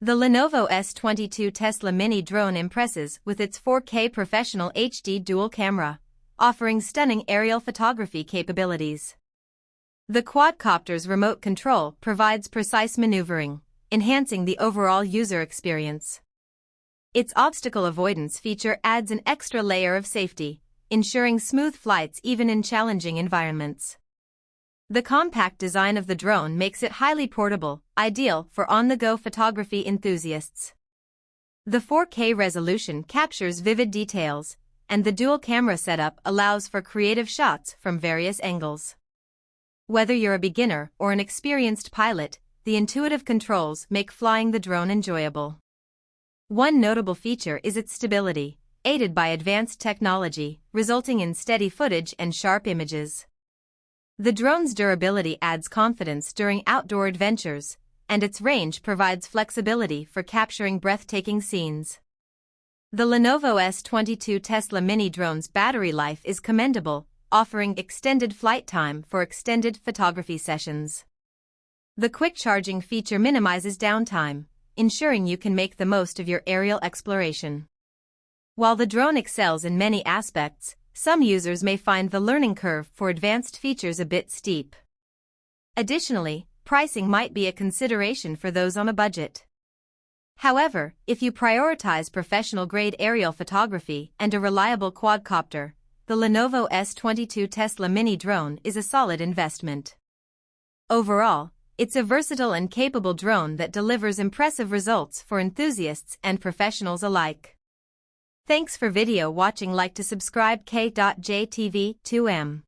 The Lenovo S22 Tesla Mini drone impresses with its 4K professional HD dual camera, offering stunning aerial photography capabilities. The quadcopter's remote control provides precise maneuvering, enhancing the overall user experience. Its obstacle avoidance feature adds an extra layer of safety, ensuring smooth flights even in challenging environments. The compact design of the drone makes it highly portable, ideal for on-the-go photography enthusiasts. The 4K resolution captures vivid details, and the dual camera setup allows for creative shots from various angles. Whether you're a beginner or an experienced pilot, the intuitive controls make flying the drone enjoyable. One notable feature is its stability, aided by advanced technology, resulting in steady footage and sharp images. The drone's durability adds confidence during outdoor adventures, and its range provides flexibility for capturing breathtaking scenes. The Lenovo S22 Tesla Mini drone's battery life is commendable, offering extended flight time for extended photography sessions. The quick charging feature minimizes downtime, ensuring you can make the most of your aerial exploration. While the drone excels in many aspects, some users may find the learning curve for advanced features a bit steep. Additionally, pricing might be a consideration for those on a budget. However, if you prioritize professional-grade aerial photography and a reliable quadcopter, the Lenovo S22 Tesla Mini drone is a solid investment. Overall, it's a versatile and capable drone that delivers impressive results for enthusiasts and professionals alike. Thanks for video watching. Like to subscribe k.jtv2m.